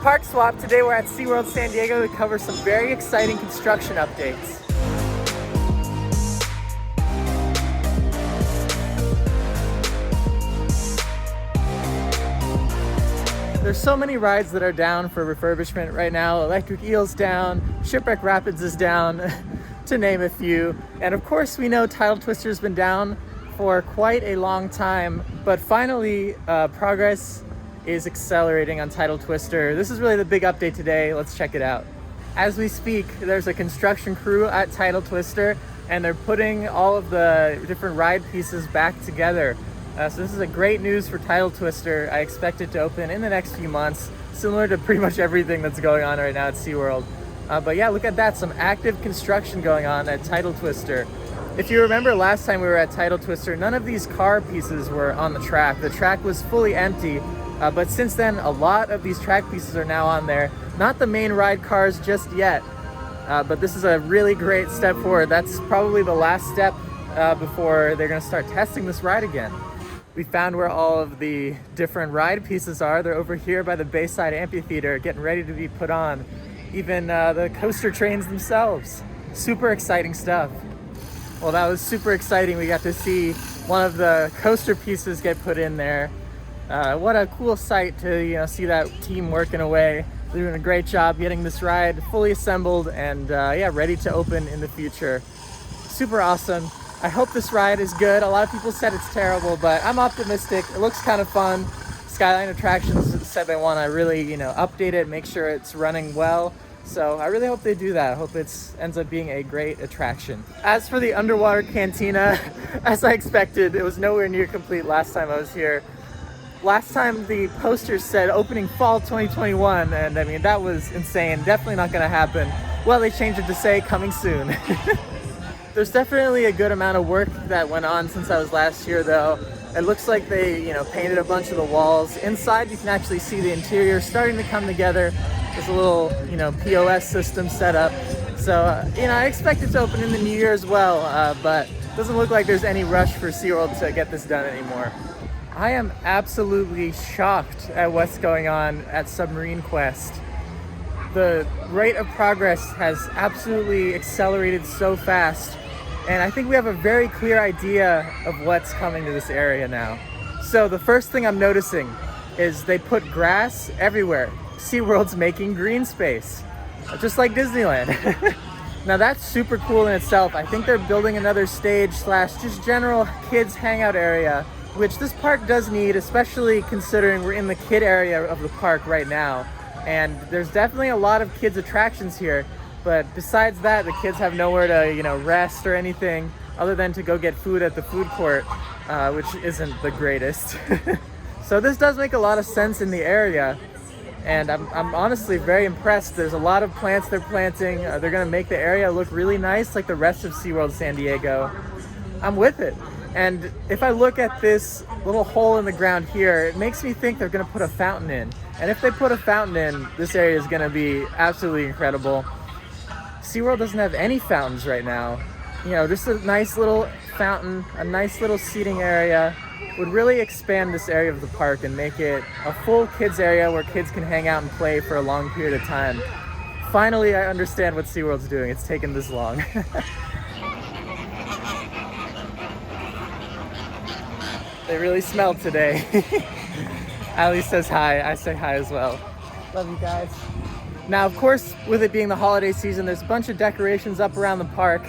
Park Swap. Today we're at SeaWorld San Diego to cover some very exciting construction updates. There's so many rides that are down for refurbishment right now. Electric Eel's down, Shipwreck Rapids is down, to name a few. And of course we know Tidal Twister's been down for quite a long time, but finally progress is accelerating on Tidal Twister. This is really the big update today. Let's check it out. As we speak, there's a construction crew at Tidal Twister and they're putting all of the different ride pieces back together. So this is a great news for Tidal Twister. I expect it to open in the next few months, similar to pretty much everything that's going on right now at SeaWorld. But yeah, look at that, some active construction going on at Tidal Twister. If you remember last time we were at Tidal Twister, none of these car pieces were on the track. The track was fully empty, but since then, a lot of these track pieces are now on there. Not the main ride cars just yet, but this is a really great step forward. That's probably the last step before they're gonna start testing this ride again. We found where all of the different ride pieces are. They're over here by the Bayside Amphitheater, getting ready to be put on. Even the coaster trains themselves. Super exciting stuff. Well, that was super exciting. We got to see one of the coaster pieces get put in there. What a cool sight to see that team working away. They're doing a great job getting this ride fully assembled and yeah, ready to open in the future. Super awesome. I hope this ride is good. A lot of people said it's terrible, but I'm optimistic. It looks kind of fun. Skyline Attractions said they want to really, update it, make sure it's running well. So I really hope they do that. I hope it ends up being a great attraction. As for the underwater cantina, as I expected, it was nowhere near complete last time I was here. Last time the posters said opening fall 2021, and I mean, that was insane. Definitely not gonna happen. Well, they changed it to say coming soon. There's definitely a good amount of work that went on since I was last here though. It looks like they, painted a bunch of the walls. Inside you can actually see the interior starting to come together. There's a little, POS system set up. So, I expect it to open in the new year as well, but it doesn't look like there's any rush for SeaWorld to get this done anymore. I am absolutely shocked at what's going on at Submarine Quest. The rate of progress has absolutely accelerated so fast. And I think we have a very clear idea of what's coming to this area now. So the first thing I'm noticing is they put grass everywhere. SeaWorld's making green space, just like Disneyland. Now that's super cool in itself. I think they're building another stage / just general kids hangout area, which this park does need, especially considering we're in the kid area of the park right now. And there's definitely a lot of kids attractions here. But besides that, the kids have nowhere to, rest or anything other than to go get food at the food court, which isn't the greatest. So this does make a lot of sense in the area. And I'm honestly very impressed. There's a lot of plants they're planting. They're gonna make the area look really nice like the rest of SeaWorld San Diego. I'm with it. And if I look at this little hole in the ground here, it makes me think they're gonna put a fountain in. And if they put a fountain in, this area is gonna be absolutely incredible. SeaWorld doesn't have any fountains right now. Just a nice little fountain, a nice little seating area would really expand this area of the park and make it a full kids area where kids can hang out and play for a long period of time. Finally, I understand what SeaWorld's doing. It's taken this long. They really smelled today. Ali says hi. I say hi as well. Love you guys. Now, of course, with it being the holiday season, there's a bunch of decorations up around the park.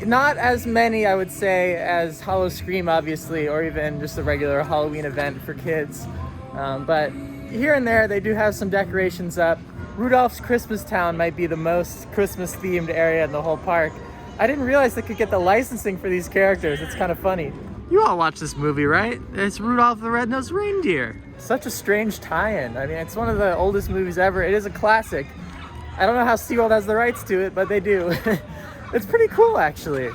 Not as many, I would say, as Hollow Scream, obviously, or even just a regular Halloween event for kids. But here and there, they do have some decorations up. Rudolph's Christmas Town might be the most Christmas-themed area in the whole park. I didn't realize they could get the licensing for these characters. It's kind of funny. You all watch this movie, right? It's Rudolph the Red-Nosed Reindeer. Such a strange tie-in. I mean, it's one of the oldest movies ever. It is a classic. I don't know how SeaWorld has the rights to it, but they do. It's pretty cool, actually.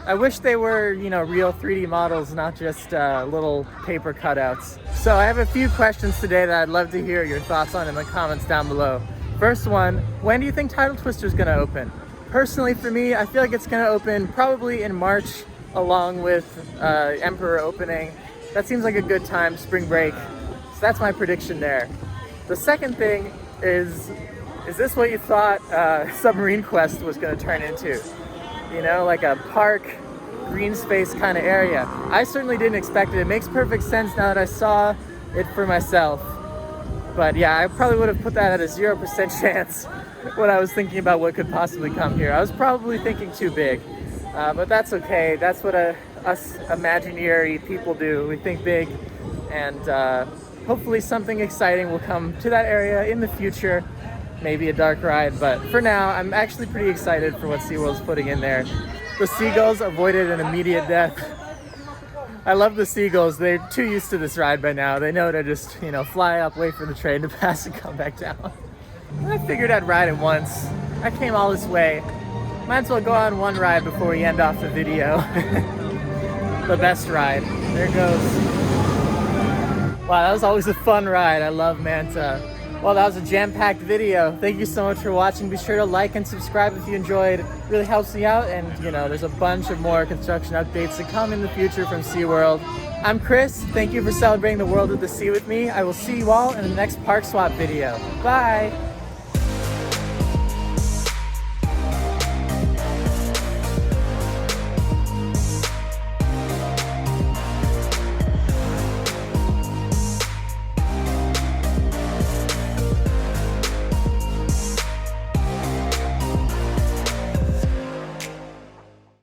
I wish they were, real 3D models, not just little paper cutouts. So I have a few questions today that I'd love to hear your thoughts on in the comments down below. First one, when do you think Tidal Twister is going to open? Personally, for me, I feel like it's going to open probably in March, along with Emperor opening. That seems like a good time, spring break. So that's my prediction there. The second thing is this what you thought Submarine Quest was going to turn into? You know, like a park, green space kind of area. I certainly didn't expect it. It makes perfect sense now that I saw it for myself. But yeah, I probably would have put that at a 0% chance when I was thinking about what could possibly come here. I was probably thinking too big, but that's okay. That's what us imaginary people do. We think big, and hopefully something exciting will come to that area in the future. Maybe a dark ride, but for now, I'm actually pretty excited for what SeaWorld's putting in there. The seagulls avoided an immediate death. I love the seagulls. They're too used to this ride by now. They know to just, you know, fly up, wait for the train to pass and come back down. I figured I'd ride it once. I came all this way. Might as well go on one ride before we end off the video. The best ride. There it goes. Wow, that was always a fun ride. I love Manta. Well, that was a jam-packed video. Thank you so much for watching. Be sure to like and subscribe if you enjoyed. It really helps me out. And, you know, there's a bunch of more construction updates to come in the future from SeaWorld. I'm Chris. Thank you for celebrating the world of the sea with me. I will see you all in the next Park Swap video. Bye!